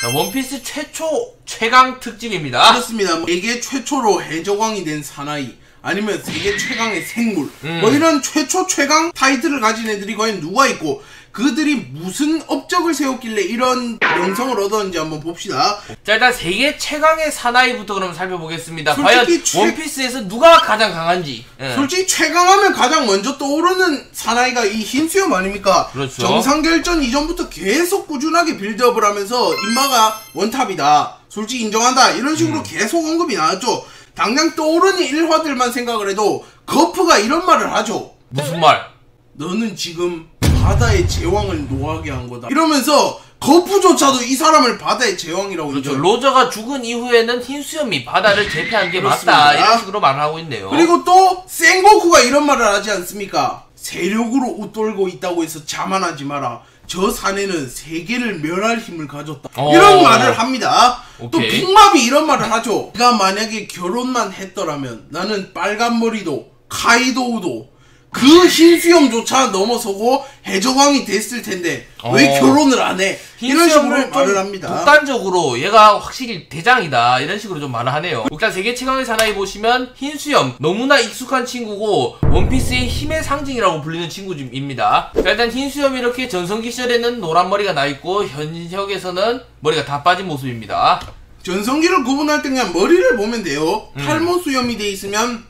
자, 원피스 최초 최강 특집입니다. 그렇습니다. 세계 최초로 해적왕이 된 사나이, 아니면 세계 최강의 생물, 뭐 이런 최초 최강 타이틀을 가진 애들이 과연 누가 있고, 그들이 무슨 업적을 세웠길래 이런 명성을 얻었는지 한번 봅시다. 자, 일단 세계 최강의 사나이부터 그럼 살펴보겠습니다. 과연 원피스에서 누가 가장 강한지. 솔직히 최강하면 가장 먼저 떠오르는 사나이가 이 흰수염 아닙니까? 그렇죠. 정상결전 이전부터 계속 꾸준하게 빌드업을 하면서 인마가 원탑이다, 솔직히 인정한다, 이런 식으로 계속 언급이 나왔죠. 당장 떠오르는 일화들만 생각을 해도 거프가 이런 말을 하죠. 무슨 말? 너는 지금 바다의 제왕을 노하게 한 거다, 이러면서 거프조차도 이 사람을 바다의 제왕이라고 그렇죠. 인정. 로저가 죽은 이후에는 흰수염이 바다를 제패한 게 그렇습니다. 맞다, 이런 식으로 말을 하고 있네요. 그리고 또 생고쿠가 이런 말을 하지 않습니까? 세력으로 웃돌고 있다고 해서 자만하지 마라, 저 사내는 세계를 멸할 힘을 가졌다, 이런 말을 합니다. 오케이. 또 빅맘이 이런 말을 하죠. 내가 만약에 결혼만 했더라면 나는 빨간머리도 카이도우도 그 흰수염조차 넘어서고 해적왕이 됐을 텐데 왜 결혼을 안 해? 이런 식으로 말을 합니다. 독단적으로 얘가 확실히 대장이다, 이런 식으로 좀 말을 하네요. 일단 세계 최강의 사나이 보시면 흰수염 너무나 익숙한 친구고 원피스의 힘의 상징이라고 불리는 친구입니다. 자, 일단 흰수염이 이렇게 전성기 시절에는 노란 머리가 나있고 현역에서는 머리가 다 빠진 모습입니다. 전성기를 구분할 때 그냥 머리를 보면 돼요. 탈모 수염이 돼 있으면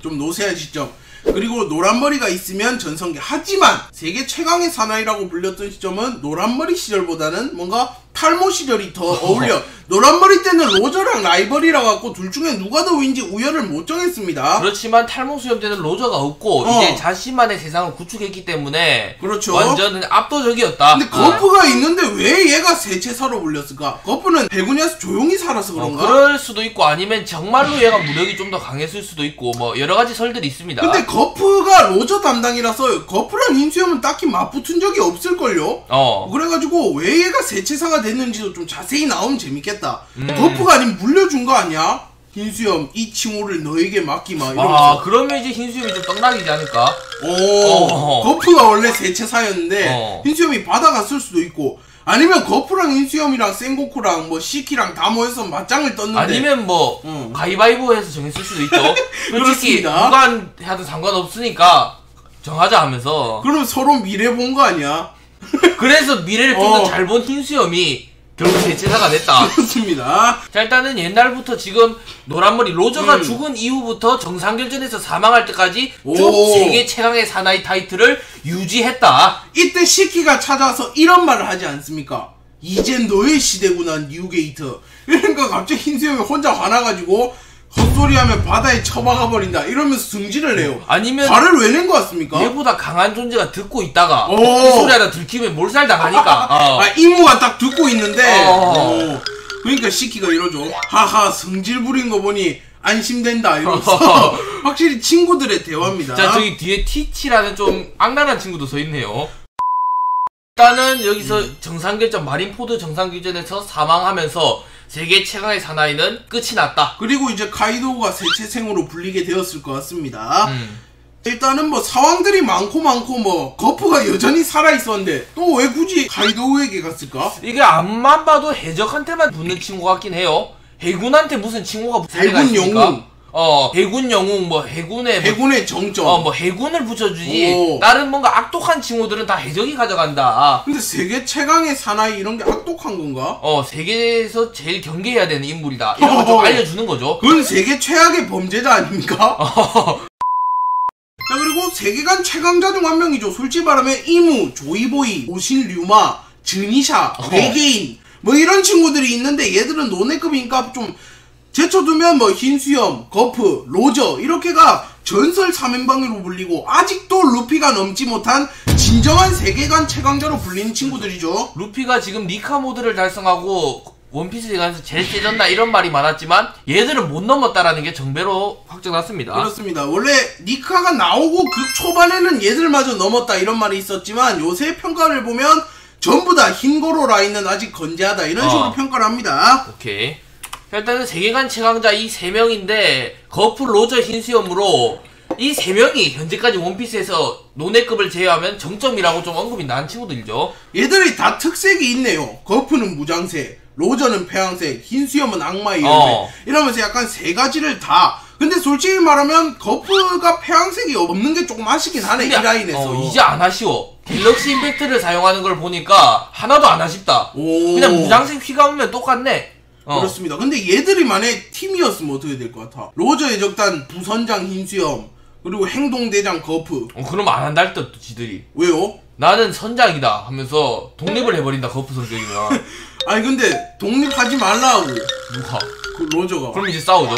좀 노쇠한 시점, 그리고 노란머리가 있으면 전성기. 하지만 세계 최강의 사나이라고 불렸던 시점은 노란머리 시절보다는 뭔가 탈모 시절이 더 어울려. 노란머리 때는 로저랑 라이벌이라 갖고 둘 중에 누가 더 윈지 우열을 못 정했습니다. 그렇지만 탈모 수염 때는 로저가 없고 이제 자신만의 세상을 구축했기 때문에 그렇죠. 완전 압도적이었다. 근데 거프가 있는데 왜 얘가 세체사로 불렸을까? 거프는 해군에서 조용히 살아서 그런가? 그럴 수도 있고, 아니면 정말로 얘가 무력이 좀 더 강했을 수도 있고, 뭐 여러가지 설들이 있습니다. 근데 거프가 로저 담당이라서 거프랑 흰수염은 딱히 맞붙은 적이 없을걸요? 그래가지고 왜 얘가 세체사가 됐는지도 좀 자세히 나오면 재밌겠다. 거프가 아니면 물려준 거 아니야? 흰수염, 이 칭호를 너에게 맡기마, 이러면서. 그러면 이제 흰수염이 좀 떡락이지 않을까? 거프가 원래 세체사였는데 흰수염이 받아갔을 수도 있고, 아니면 거프랑 흰수염이랑 센고쿠랑 뭐 시키랑 다 모여서 맞짱을 떴는데, 아니면 뭐 가위바위보 해서 정했을 수도 있죠. 솔직히 그렇습니다. 누가 하든 상관없으니까 정하자 하면서. 그럼 서로 미래 본 거 아니야? 그래서 미래를 좀 더 잘 본 흰수염이 결국 세체사가 됐다. 그렇습니다. 자, 일단은 옛날부터 지금 노란머리 로저가 죽은 이후부터 정상결전에서 사망할 때까지 쭉 세계 최강의 사나이 타이틀을 유지했다. 이때 시키가 찾아와서 이런 말을 하지 않습니까? 이젠 너의 시대구나, 뉴게이트. 그러니까 갑자기 흰수염이 혼자 화나가지고 헛소리하면 바다에 처박아버린다, 이러면서 승질을 내요. 아니면 화를 왜 낸 것 같습니까? 얘보다 강한 존재가 듣고 있다가 이 소리 하다 들키면 몰살당하니까. 이모가 딱 듣고 있는데 그러니까 시키가 이러죠. 하하, 성질 부린 거 보니 안심된다, 이러면서 확실히 친구들의 대화입니다. 자, 저기 뒤에 티치라는 좀 악랄한 친구도 서 있네요. 일단은 여기서 정상결전, 마린포드 정상결전에서 사망하면서 세계 최강의 사나이는 끝이 났다. 그리고 이제 카이도우가 세체생으로 불리게 되었을 것 같습니다. 일단은 뭐 상황들이 많고 뭐 거프가 여전히 살아있었는데 또 왜 굳이 카이도우에게 갔을까? 이게 앞만 봐도 해적한테만 붙는 친구 같긴 해요. 해군한테 무슨 친구가 붙을까 있습니까? 해군 영웅. 해군 영웅, 뭐 해군의 해군의 정점. 뭐 해군을 붙여주지. 다른 뭔가 악독한 친구들은 다 해적이 가져간다. 근데 세계 최강의 사나이 이런 게 악독한 건가? 세계에서 제일 경계해야 되는 인물이다, 이런 걸 좀 알려주는 거죠. 그건 세계 최악의 범죄자 아닙니까? 자, 그리고 세계관 최강자 중 한 명이죠. 솔직히 말하면 이무, 조이보이, 오신 류마, 즈니샤, 외계인 뭐 이런 친구들이 있는데, 얘들은 노네급이니까 좀 제쳐두면 뭐 흰수염, 거프, 로저 이렇게가 전설 3인방으로 불리고 아직도 루피가 넘지 못한 진정한 세계관 최강자로 불리는 친구들이죠. 루피가 지금 니카 모드를 달성하고 원피스 세계관에서 제일 세졌나 이런 말이 많았지만 얘들은 못 넘었다라는 게 정배로 확정났습니다. 그렇습니다. 원래 니카가 나오고 그 초반에는 얘들마저 넘었다 이런 말이 있었지만, 요새 평가를 보면 전부 다 흰고로 라인은 아직 건재하다, 이런 식으로 평가를 합니다. 오케이. 일단은 세계관 최강자 이 3명인데 거프, 로저, 흰수염으로 이 세 명이 현재까지 원피스에서 논외급을 제외하면 정점이라고 좀 언급이 나는 친구들이죠. 얘들이 다 특색이 있네요. 거프는 무장색, 로저는 폐왕색, 흰수염은 악마의 열매 이러면서 약간 세 가지를 다. 근데 솔직히 말하면 거프가 폐왕색이 없는 게 조금 아쉽긴 하네. 이 라인에서 이제 안 아쉬워. 갤럭시 임팩트를 사용하는 걸 보니까 하나도 안 아쉽다. 그냥 무장색 휘감으면 똑같네. 그렇습니다. 근데 얘들이 만약에 팀이었으면 어떻게 될 것 같아? 로저의 적단 부선장 흰수염, 그리고 행동대장 거프. 그럼 안 한다 듯 지들이. 왜요? 나는 선장이다 하면서 독립을 해버린다. 거프 성격이면. 아니 근데 독립하지 말라고. 누가? 그 로저가. 그럼 이제 싸우죠.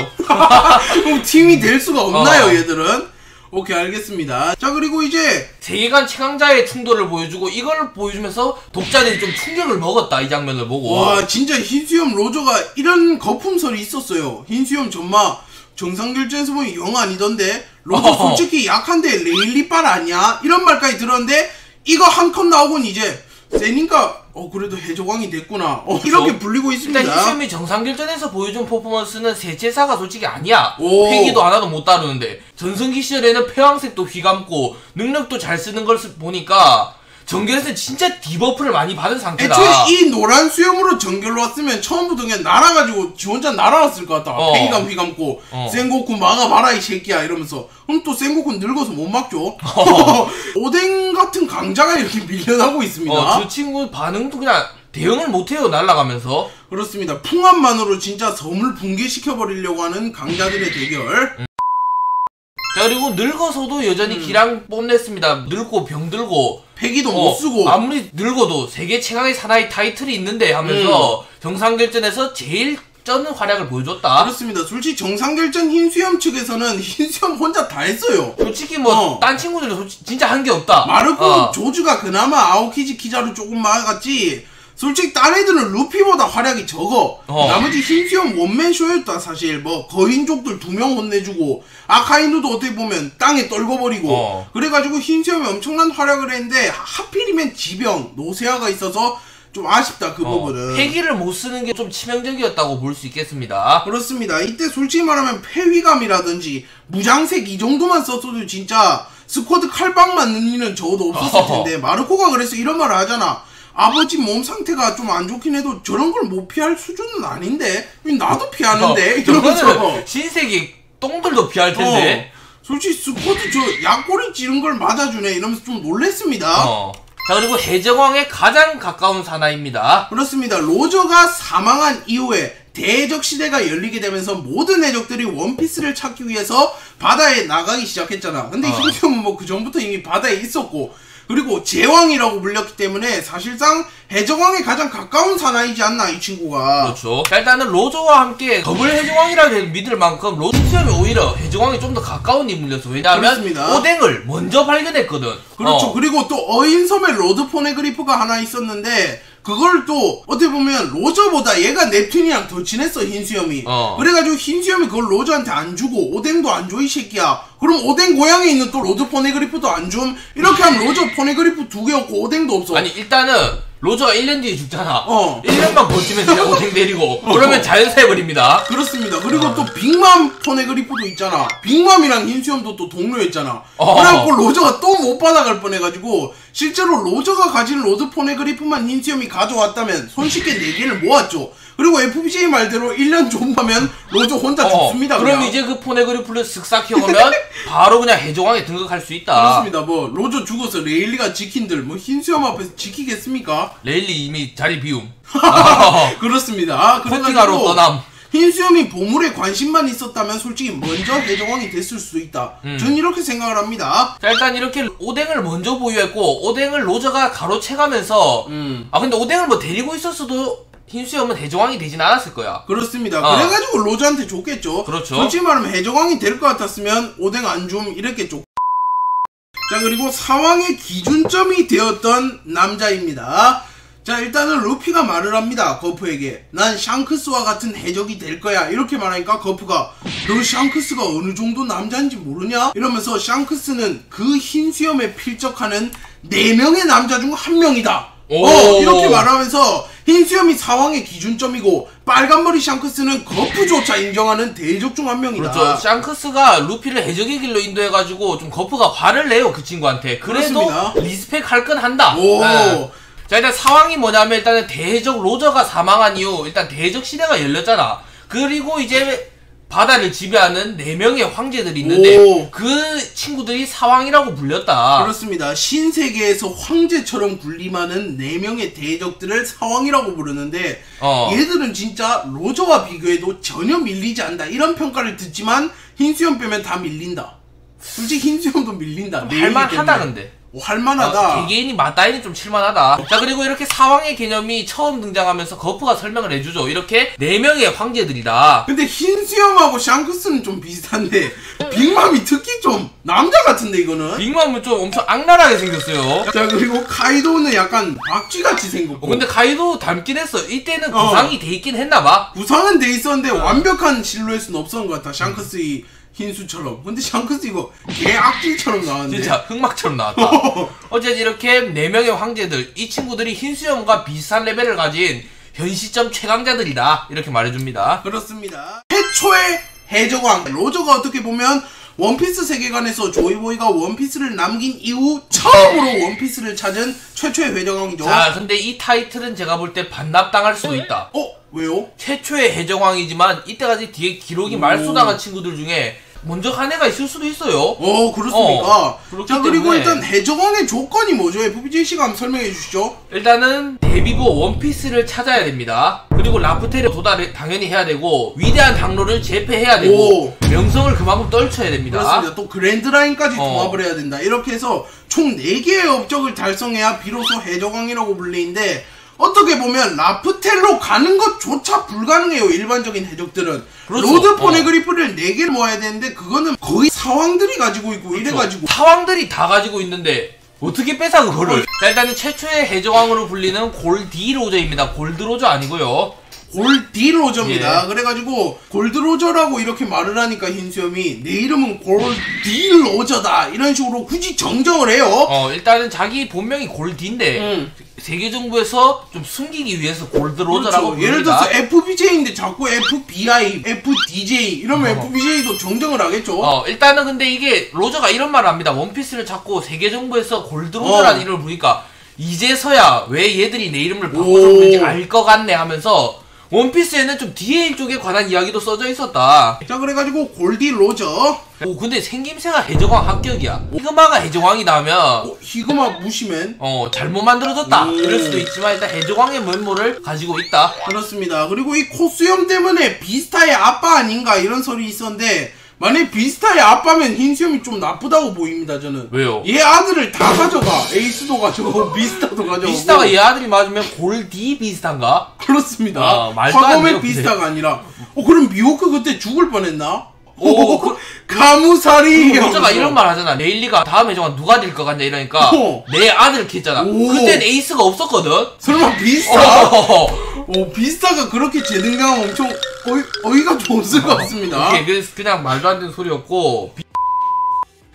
그럼 팀이 될 수가 없나요 얘들은? 오케이 알겠습니다. 자 그리고 이제 세계관 최강자의 충돌을 보여주고 이걸 보여주면서 독자들이 좀 충격을 먹었다. 이 장면을 보고. 와 진짜 흰수염 로저가 이런 거품설이 있었어요. 흰수염 전마 정상결전에서 보면 영 아니던데 로저 솔직히 약한데 레일리빨 아니야? 이런 말까지 들었는데 이거 한 컷 나오곤 이제 세니까 그래도 해적왕이 됐구나. 이렇게 불리고 있습니다. 일단 흰수염이 정상결전에서 보여준 퍼포먼스는 세체사가 솔직히 아니야. 패기도 하나도 못 다루는데 전성기 시절에는 폐왕색도 휘감고 능력도 잘 쓰는 걸 보니까 정결에서 진짜 디버프를 많이 받은 상태다. 애초에 이 노란 수염으로 정결로 왔으면 처음부터 그냥 날아가지고 지 혼자 날아왔을 것 같다. 팽이감 휘감고 센고쿠 막아봐라 이 새끼야 이러면서. 그럼 또 센고쿠 늙어서 못 막죠. 오뎅 같은 강자가 이렇게 밀려나고 있습니다. 저 친구 반응도 그냥 대응을 못해요. 날아가면서. 그렇습니다. 풍압만으로 진짜 섬을 붕괴시켜버리려고 하는 강자들의 대결. 자 그리고 늙어서도 여전히 기량 뽐냈습니다. 늙고 병들고 패기도 못쓰고 아무리 늙어도 세계 최강의 사나이 타이틀이 있는데 하면서 정상결전에서 제일 쩌는 활약을 보여줬다. 그렇습니다. 솔직히 정상결전 흰수염 측에서는 흰수염 혼자 다 했어요. 솔직히 뭐 딴 친구들은 솔직히 진짜 한 게 없다. 마르코 조주가 그나마 아오키지 키자루 조금 막았지. 솔직히 딴 애들은 루피보다 활약이 적어. 나머지 흰수염 원맨쇼였다 사실. 뭐 거인족들 2명 혼내주고 아카이누도 어떻게 보면 땅에 떨궈버리고 그래가지고 흰수염이 엄청난 활약을 했는데 하필이면 지병 노세아가 있어서 좀 아쉽다 그 부분은. 패기를 못 쓰는 게 좀 치명적이었다고 볼 수 있겠습니다. 그렇습니다. 이때 솔직히 말하면 폐위감이라든지 무장색 이 정도만 썼어도 진짜 스쿼드 칼빵 맞는 일은 적어도 없었을 텐데 마르코가 그래서 이런 말을 하잖아. 아버지 몸 상태가 좀 안 좋긴 해도 저런 걸 못 피할 수준은 아닌데 나도 피하는데 이러면서 신세계 똥들도 피할 텐데 솔직히 스쿼드 저 약골이 찌른 걸 맞아주네 이러면서 좀 놀랬습니다. 자 그리고 해적왕에 가장 가까운 사나이입니다. 그렇습니다. 로저가 사망한 이후에 대해적 시대가 열리게 되면서 모든 해적들이 원피스를 찾기 위해서 바다에 나가기 시작했잖아. 근데 흰수염은 뭐 그 전부터 이미 바다에 있었고 그리고 제왕이라고 불렸기 때문에 사실상 해적왕에 가장 가까운 사나이지 않나 이 친구가. 그렇죠. 자, 일단은 로저와 함께 더블 해적왕이라고 믿을 만큼 흰수염이 오히려 해적왕이 좀 더 가까운 인물이었어. 왜냐하면 그렇습니다. 오뎅을 먼저 발견했거든. 그렇죠. 그리고 또 어인섬에 로드 포네그리프가 하나 있었는데 그걸 또 어떻게 보면 로저보다 얘가 넵튠이랑 더 친했어 흰수염이. 그래가지고 흰수염이 그걸 로저한테 안 주고 오뎅도 안 줘 이 새끼야. 그럼 오뎅 고향에 있는 또 로드 포네그리프도 안 줌? 이렇게 하면 로저 포네그리프 2개 없고 오뎅도 없어. 아니 일단은 로저가 1년 뒤에 죽잖아. 1년만 버티면 돼요. 오뎅 데리고. 그러면 자연사해버립니다. 그렇습니다. 그리고 또 빅맘 포네그리프도 있잖아. 빅맘이랑 흰수염도 또 동료였잖아. 그래갖고 로저가 또 못 받아갈 뻔해가지고 실제로 로저가 가진 로드 포네그리프만 흰수염이 가져왔다면 손쉽게 4개를 모았죠. 그리고 FBJ 말대로 1년 존버면 로저 혼자 죽습니다. 그럼 그냥. 이제 그 포네그리프를 쓱싹 키워보면 바로 그냥 해적왕에 등극할 수 있다. 그렇습니다. 뭐 로저 죽어서 레일리가 지킨들 뭐 흰수염 앞에서 지키겠습니까? 레일리 이미 자리 비움. 그렇습니다. 코팅하러 떠남. 흰수염이 보물에 관심만 있었다면 솔직히 먼저 해적왕이 됐을 수도 있다. 전 이렇게 생각을 합니다. 자 일단 이렇게 오뎅을 먼저 보유했고 오뎅을 로저가 가로채가면서 근데 오뎅을 뭐 데리고 있었어도 흰수염은 해적왕이 되진 않았을 거야. 그렇습니다. 그래가지고 로저한테 줬겠죠. 그렇죠. 솔직히 말하면 해적왕이 될 것 같았으면 오뎅 안 줌 이랬겠죠. 자 그리고 사왕의 기준점이 되었던 남자입니다. 자 일단은 루피가 말을 합니다. 거프에게 난 샹크스와 같은 해적이 될 거야 이렇게 말하니까 거프가 너 샹크스가 어느 정도 남자인지 모르냐? 이러면서 샹크스는 그 흰수염에 필적하는 4명의 남자 중 1명이다. 이렇게 말하면서 흰 수염이 사왕의 기준점이고 빨간머리 샹크스는 거프조차 인정하는 대적 중 한 명이다. 그렇죠. 샹크스가 루피를 해적의 길로 인도해가지고 좀 거프가 화를 내요, 그 친구한테. 그래도 그렇습니다. 리스펙 할 건 한다. 오. 네. 자, 일단 상황이 뭐냐면 일단은 대적 로저가 사망한 이후 일단 대적 시대가 열렸잖아. 그리고 이제 바다를 지배하는 4명의 황제들이 있는데 오. 그 친구들이 사왕이라고 불렸다. 그렇습니다. 신세계에서 황제처럼 군림하는 4명의 대적들을 사왕이라고 부르는데 얘들은 진짜 로저와 비교해도 전혀 밀리지 않는다 이런 평가를 듣지만 흰수염 빼면 다 밀린다. 솔직히 흰수염도 밀린다. 할만하다 근데. 할만하다. 개개인이 맞다이는 좀 칠만하다. 자, 그리고 이렇게 사왕의 개념이 처음 등장하면서 거프가 설명을 해주죠. 이렇게 4명의 황제들이다. 근데 흰수염하고 샹크스는 좀 비슷한데 빅맘이 특히 좀 남자 같은데 이거는. 빅맘은 좀 엄청 악랄하게 생겼어요. 자, 그리고 카이도는 약간 박쥐같이 생겼고. 근데 가이도 닮긴 했어. 이때는 구상이 돼 있긴 했나봐. 구상은 돼 있었는데 완벽한 실루엣은 없었던 것 같아. 샹크스의 흰수처럼. 근데 샹크스 이거 개 악질처럼 나왔는데. 진짜 흑막처럼 나왔다. 어쨌든 이렇게 4명의 황제들, 이 친구들이 흰수염과 비슷한 레벨을 가진 현 시점 최강자들이다 이렇게 말해줍니다. 그렇습니다. 최초의 해적왕 로저가 어떻게 보면 원피스 세계관에서 조이보이가 원피스를 남긴 이후 처음으로 원피스를 찾은 최초의 해적왕이죠. 자, 근데 이 타이틀은 제가 볼 때 반납당할 수도 있다. 왜요? 최초의 해적왕이지만 이때까지 뒤에 기록이 말소당한 친구들 중에 먼저 간 애가 있을 수도 있어요. 그렇습니까? 자, 그리고 때문에. 일단 해적왕의 조건이 뭐죠? FBJ씨가 한번 설명해 주시죠. 일단은 데뷔고 원피스를 찾아야 됩니다. 그리고 라프텔에 도달을 당연히 해야 되고 위대한 당로를 제패해야 되고 명성을 그만큼 떨쳐야 됩니다. 그렇습니다. 또 그랜드라인까지 통합을 해야 된다. 이렇게 해서 총 4개의 업적을 달성해야 비로소 해적왕이라고 불리는데 어떻게 보면 라프텔로 가는 것조차 불가능해요. 일반적인 해적들은. 그렇죠. 로드 포네그리프를 4개를 모아야 되는데 그거는 거의 사왕들이 가지고 있고 그렇죠. 이래가지고 사왕들이 다 가지고 있는데 어떻게 뺏어 그거를. 자, 일단은 최초의 해적왕으로 불리는 골디 로저입니다. 골드 로저 아니고요. 골디 로저입니다. 예. 그래가지고 골드 로저라고 이렇게 말을 하니까 흰수염이 내 이름은 골디 로저다 이런 식으로 굳이 정정을 해요. 일단은 자기 본명이 골디인데 세계 정부에서 좀 숨기기 위해서 골드 로저라고 그렇죠. 예를 들어서 FBJ인데 자꾸 FBI, FDJ 이러면 FBJ도 정정을 하겠죠. 일단은 근데 이게 로저가 이런 말을 합니다. 원피스를 찾고 세계 정부에서 골드 로저라는 이름을 부르니까 이제서야 왜 얘들이 내 이름을 바꿔서 부르는지 알 것 같네 하면서 원피스에는 좀 DA 쪽에 관한 이야기도 써져 있었다. 자, 그래가지고 골디 로저. 근데 생김새가 해적왕 합격이야. 히그마가 해적왕이다 하면 히그마 무시맨. 잘못 만들어졌다 이럴 수도 있지만 일단 해적왕의 면모를 가지고 있다. 그렇습니다. 그리고 이 코수염 때문에 비스타의 아빠 아닌가 이런 소리 있었는데 만약에 비스타의 아빠면 흰수염이 좀 나쁘다고 보입니다. 저는. 왜요? 얘 아들을 다 가져가. 에이스도 가져가고 비스타도 가져가고. 비스타가 얘 아들이 맞으면 골디 비스타인가? 그렇습니다. 말도 안 화검의 돼요, 비스타가 아니라. 그럼 미호크 그때 죽을 뻔했나? 그 가무사리. 로저가 이런 말 하잖아. 레일리가 다음 해적왕 누가 될 것 같냐 이러니까 내 아들 했잖아. 그땐 에이스가 없었거든. 설마 비스타? 비스타가 그렇게 재등장하면 엄청 어이가 좀 없을 것 같습니다. 오케이, 그래서 그냥 말도 안 되는 소리였고.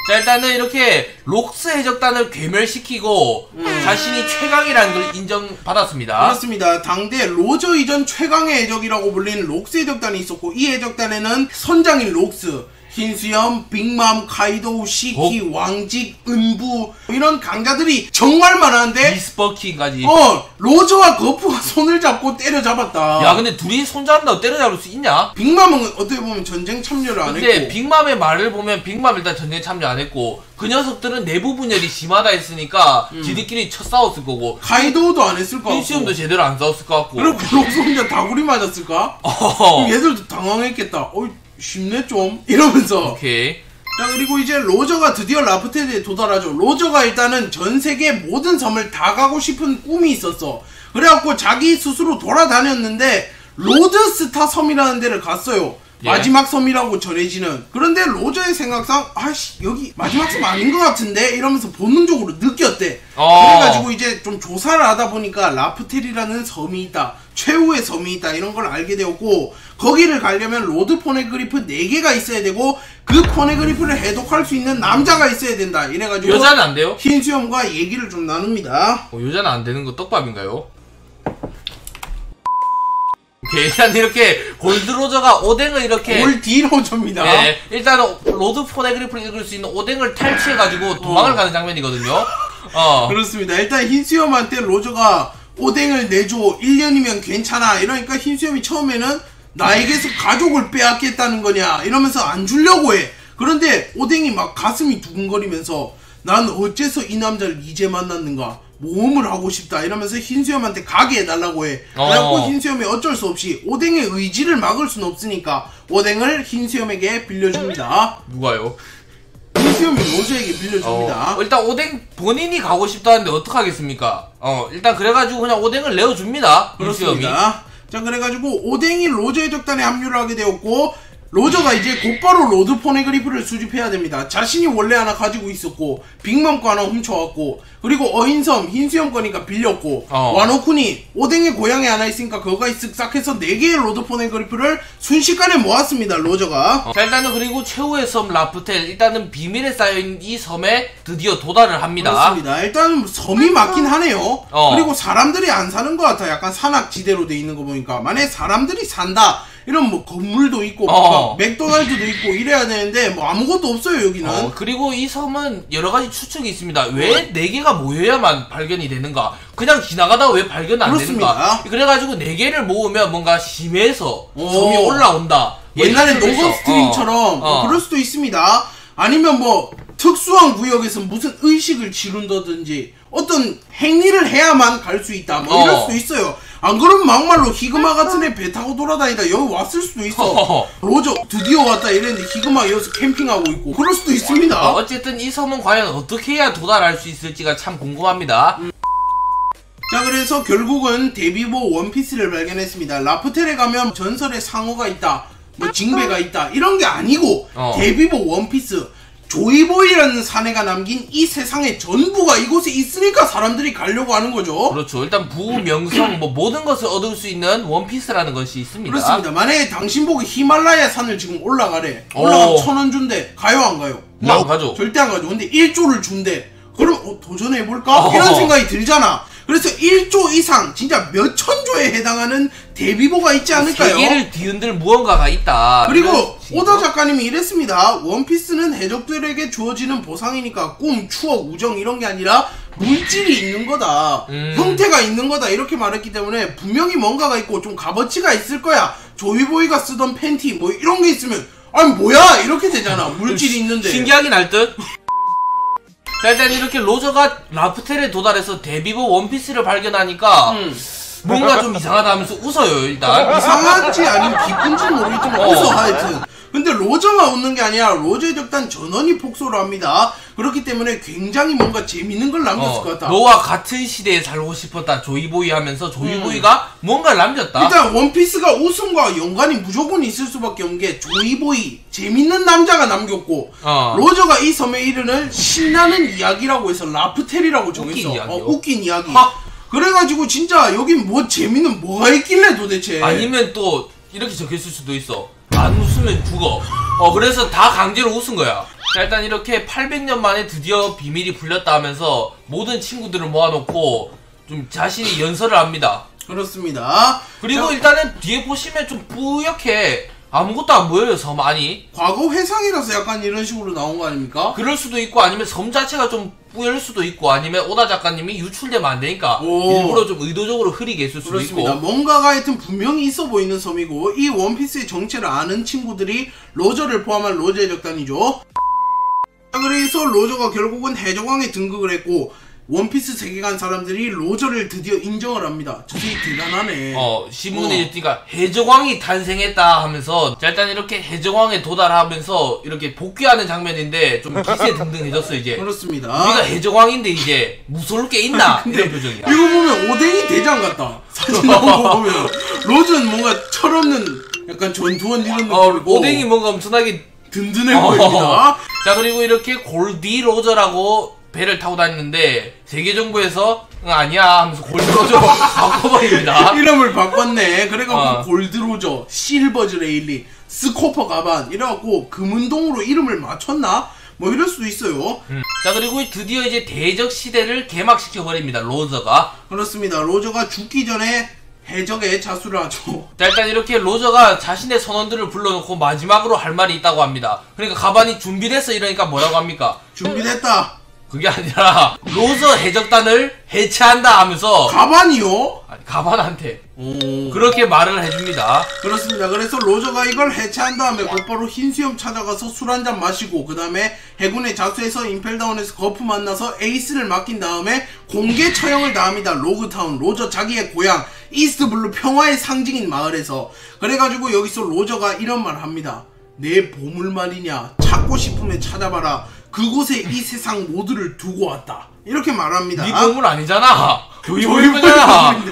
자, 일단은 이렇게 록스 해적단을 괴멸시키고 자신이 최강이라는 걸 인정받았습니다. 그렇습니다. 당대 로저 이전 최강의 해적이라고 불리는 록스 해적단이 있었고 이 해적단에는 선장인 록스, 흰수염, 빅맘, 카이도우, 시키, 왕직, 은부 이런 강자들이 정말 많았는데 미스버키까지. 로저와 거프가 손을 잡고 때려잡았다. 야, 근데 둘이 손잡는다고 때려잡을 수 있냐? 빅맘은 어떻게 보면 전쟁 참여를 안 했고 근데 빅맘의 말을 보면 빅맘 일단 전쟁 참여 안 했고 그 녀석들은 내부 분열이 심하다 했으니까 지들끼리 쳐 싸웠을 거고 카이도우도 안 했을 것 같고 흰수염도 제대로 안 싸웠을 것 같고 그리고 록스 혼자 다구리 맞았을까? 그럼 얘들도 당황했겠다. 쉽네 좀 이러면서. 오케이. 자, 그리고 이제 로저가 드디어 라프텔에 도달하죠. 로저가 일단은 전 세계 모든 섬을 다 가고 싶은 꿈이 있었어. 그래갖고 자기 스스로 돌아다녔는데 로드스타 섬이라는 데를 갔어요. 예. 마지막 섬이라고 전해지는. 그런데 로저의 생각상 여기 마지막 섬 아닌 것 같은데 이러면서 본능적으로 느꼈대. 그래가지고 이제 좀 조사를 하다 보니까 라프텔이라는 섬이 있다, 최후의 섬이 있다 이런 걸 알게 되었고 거기를 가려면 로드 포네그리프 4개가 있어야 되고 그 포네그리프를 해독할 수 있는 남자가 있어야 된다 이래가지고 여자는 안 돼요? 흰수염과 얘기를 좀 나눕니다. 여자는 안 되는 거 떡밥인가요? 오케이, 일단 이렇게 골드로저가 오뎅을 이렇게 골디로저입니다. 네, 일단 로드 포네그리프를 읽을 수 있는 오뎅을 탈취해가지고 도망을 가는 장면이거든요. 그렇습니다. 일단 흰수염한테 로저가 오뎅을 내줘 1년이면 괜찮아 이러니까 흰수염이 처음에는 나에게서 가족을 빼앗겠다는 거냐 이러면서 안 주려고 해. 그런데 오뎅이 막 가슴이 두근거리면서 난 어째서 이 남자를 이제 만났는가, 모험을 하고 싶다 이러면서 흰수염한테 가게 해달라고 해. 그래갖고 흰수염이 어쩔 수 없이 오뎅의 의지를 막을 순 없으니까 오뎅을 흰수염에게 빌려줍니다. 누가요? 흰수염이 로저에게 빌려줍니다. 일단 오뎅 본인이 가고 싶다는데 어떡하겠습니까? 일단 그래가지고 그냥 오뎅을 내어줍니다. 흰수염이. 그렇습니다. 자, 그래가지고 오뎅이 로저의 적단에 합류를 하게 되었고, 로저가 이제 곧바로 로드 포네그리프를 수집해야 됩니다. 자신이 원래 하나 가지고 있었고, 빅맘 거 하나 훔쳐왔고, 그리고 어인섬 흰수염 거니까 빌렸고, 와노쿤이 오뎅의 고향에 하나 있으니까 그거가 쓱싹해서 4개의 로드 포네그리프를 순식간에 모았습니다. 로저가. 자, 일단은 그리고 최후의 섬 라프텔, 일단은 비밀에 쌓여있는 이 섬에 드디어 도달을 합니다. 그렇습니다. 일단 섬이 맞긴 하네요. 그리고 사람들이 안 사는 것 같아. 약간 산악지대로 돼 있는 거 보니까. 만약에 사람들이 산다 이런 뭐 건물도 있고 맥도날드도 있고 이래야 되는데 뭐 아무것도 없어요 여기는. 그리고 이 섬은 여러가지 추측이 있습니다. 왜 4개가 모여야만 발견이 되는가, 그냥 지나가다가 왜 발견 안 그렇습니다. 되는가. 그래가지고 4개를 모으면 뭔가 심해서 섬이 올라온다. 옛날에 노건 스트림처럼 뭐 그럴 수도 있습니다. 아니면 뭐 특수한 구역에서 무슨 의식을 치룬다든지 어떤 행위를 해야만 갈 수 있다 뭐 이럴 수도 있어요. 안 그러면 막말로 히그마 같은 애 배 타고 돌아다니다 여기 왔을 수도 있어. 로저 드디어 왔다 이랬는데 히그마 여기서 캠핑하고 있고 그럴 수도 있습니다. 어쨌든 이 섬은 과연 어떻게 해야 도달할 수 있을지가 참 궁금합니다. 자, 그래서 결국은 데뷔보 원피스를 발견했습니다. 라프텔에 가면 전설의 상어가 있다, 뭐 징배가 있다 이런 게 아니고 데뷔보 원피스, 조이보이라는 사내가 남긴 이 세상의 전부가 이곳에 있으니까 사람들이 가려고 하는 거죠. 그렇죠. 일단 부명성 뭐 모든 것을 얻을 수 있는 원피스라는 것이 있습니다. 그렇습니다. 만약에 당신 보고 히말라야 산을 지금 올라가래. 올라가면 1000원 준대. 가요 안 가요? 안 가죠. 절대 안 가죠. 근데 1조를 준대. 그럼 도전해볼까? 이런 생각이 들잖아. 그래서 1조 이상 진짜 몇 천조에 해당하는 데뷔보가 있지 않을까요? 세계를 뒤흔들 무언가가 있다. 그리고 오다 작가님이 이랬습니다. 원피스는 해적들에게 주어지는 보상이니까 꿈, 추억, 우정 이런 게 아니라 물질이 있는 거다. 형태가 있는 거다. 이렇게 말했기 때문에 분명히 뭔가가 있고 좀 값어치가 있을 거야. 조이보이가 쓰던 팬티 뭐 이런 게 있으면 아니 뭐야 이렇게 되잖아. 물질이 있는데. 신기하긴 할 듯. 자, 일단 이렇게 로저가 라프텔에 도달해서 데뷔보 원피스를 발견하니까 뭔가 좀 이상하다 하면서 웃어요. 일단 이상한지 아니면 기쁜지 모르겠지만 웃어 하여튼. 근데 로저가 웃는 게 아니라 로저의 적단 전원이 폭소를 합니다. 그렇기 때문에 굉장히 뭔가 재밌는 걸 남겼을 것 같다. 너와 같은 시대에 살고 싶었다 조이보이 하면서 조이보이가 뭔가를 남겼다. 일단 원피스가 웃음과 연관이 무조건 있을 수밖에 없는 게 조이보이 재밌는 남자가 남겼고 로저가 이 섬에 이르는 신나는 이야기라고 해서 라프텔이라고 정했어. 웃긴 이야기. 그래가지고 진짜 여긴 뭐 재밌는 뭐가 있길래 도대체. 아니면 또 이렇게 적혔을 수도 있어. 안 웃으면 죽어. 그래서 다 강제로 웃은 거야. 자, 일단 이렇게 800년 만에 드디어 비밀이 풀렸다 하면서 모든 친구들을 모아놓고 좀 자신이 연설을 합니다. 그렇습니다. 그리고 일단은 뒤에 보시면 좀 뿌옇게 아무것도 안 보여요, 섬 안이. 과거 회상이라서 약간 이런 식으로 나온 거 아닙니까? 그럴 수도 있고 아니면 섬 자체가 좀 뿌열 수도 있고 아니면 오다 작가님이 유출되면 안 되니까 일부러 좀 의도적으로 흐리게 했을 수도 그렇습니다. 있고. 뭔가가 하여튼 분명히 있어 보이는 섬이고 이 원피스의 정체를 아는 친구들이 로저를 포함한 로저의 적단이죠. 그래서 로저가 결국은 해적왕에 등극을 했고 원피스 세계관 사람들이 로저를 드디어 인정을 합니다. 저 새끼 대단하네. 신문에 뜨니까 해적왕이 탄생했다 하면서 자, 일단 이렇게 해적왕에 도달하면서 이렇게 복귀하는 장면인데 좀 기세등등해졌어 이제. 그렇습니다. 우리가 해적왕인데 이제 무서울 게 있나 이런 표정이야. 이거 보면 오뎅이 대장 같다. 사진 나온 거 보면 로저는 뭔가 철없는 약간 전투원 이런 느낌이고 오뎅이 뭔가 엄청나게 든든해 보입니다. 자, 그리고 이렇게 골디 로저라고 배를 타고 다니는데 세계 정부에서 아니야 하면서 골드로저 바꿔버립니다. 이름을 바꿨네. 그래갖고 골드로저, 실버즈 레일리, 스코퍼 가반 이래갖고 금운동으로 이름을 맞췄나? 뭐 이럴 수도 있어요. 자, 그리고 드디어 이제 대적 시대를 개막시켜버립니다. 로저가. 그렇습니다. 로저가 죽기 전에 해적에 자수를 하죠. 자, 일단 이렇게 로저가 자신의 선원들을 불러놓고 마지막으로 할 말이 있다고 합니다. 그러니까 가만히 준비됐어 이러니까 뭐라고 합니까? 준비됐다. 그게 아니라 로저 해적단을 해체한다 하면서 가반이요? 아니, 가반한테 오. 그렇게 말을 해줍니다. 그렇습니다. 그래서 로저가 이걸 해체한 다음에 곧바로 흰 수염 찾아가서 술 한잔 마시고 그 다음에 해군에 자수해서 임펠다운에서 거프 만나서 에이스를 맡긴 다음에 공개 처형을 당합니다. 로그타운, 로저 자기의 고향 이스트블루 평화의 상징인 마을에서. 그래가지고 여기서 로저가 이런 말을 합니다. 내 보물 말이냐, 찾고 싶으면 찾아봐라. 그곳에 이 세상 모두를 두고 왔다. 이렇게 말합니다. 네 보물 아니잖아. 조이보이잖아.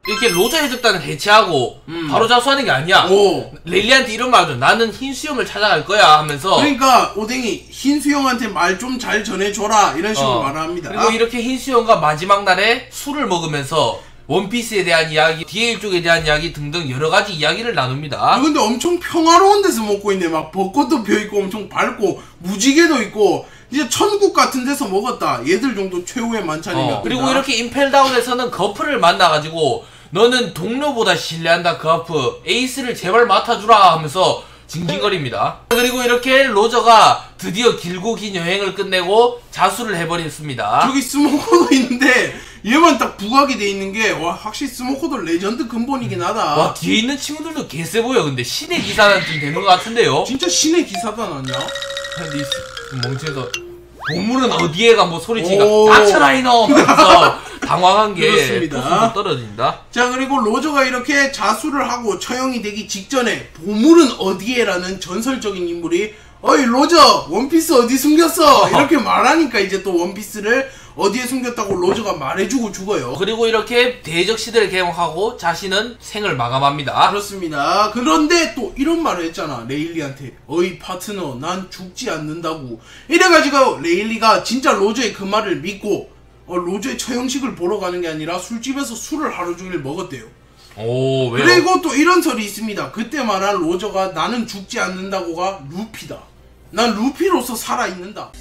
이렇게 로저 해적단을 해체하고 바로 자수하는 게 아니야. 오. 렐리한테 이런 말을 줘. 나는 흰 수염을 찾아갈 거야 하면서. 그러니까 오뎅이 흰수영한테 말 좀 잘 전해줘라 이런 식으로 말을 합니다. 그리고 이렇게 흰 수염과 마지막 날에 술을 먹으면서 원피스에 대한 이야기, DL 쪽에 대한 이야기 등등 여러가지 이야기를 나눕니다. 근데 엄청 평화로운 데서 먹고 있네. 막 벚꽃도 펴있고 엄청 밝고 무지개도 있고 이제 천국 같은 데서 먹었다. 얘들 정도 최후의 만찬이면. 그리고 이렇게 임펠다운에서는 거프를 만나가지고 너는 동료보다 신뢰한다 거프, 에이스를 제발 맡아주라 하면서 징징거립니다. 그리고 이렇게 로저가 드디어 길고 긴 여행을 끝내고 자수를 해버렸습니다. 저기 스모커도 있는데 얘만 딱 부각이 돼 있는 게 와 확실히 스모커도 레전드 근본이긴 하다. 와, 뒤에 있는 친구들도 개쎄 보여. 근데 신의 기사는 좀 되는 것 같은데요? 진짜 신의 기사단 아니야? 근데 이 멍청해서 보물은 어디에가 뭐 소리치니까 오. 닥쳐라 이놈 하면서 당황한 게 그렇습니다. 토스도 떨어진다. 자, 그리고 로저가 이렇게 자수를 하고 처형이 되기 직전에 보물은 어디에라는 전설적인 인물이 어이 로저 원피스 어디 숨겼어 이렇게 말하니까 이제 또 원피스를 어디에 숨겼다고 로저가 말해주고 죽어요. 그리고 이렇게 대적 시대를 개봉하고 자신은 생을 마감합니다. 그렇습니다. 그런데 또 이런 말을 했잖아. 레일리한테 어이 파트너 난 죽지 않는다고. 이래가지고 레일리가 진짜 로저의 그 말을 믿고 로저의 처형식을 보러 가는 게 아니라 술집에서 술을 하루 종일 먹었대요. 오, 왜요? 그리고 또 이런 설이 있습니다. 그때 말한 로저가 나는 죽지 않는다고가 루피다. 난 루피로서 살아있는다.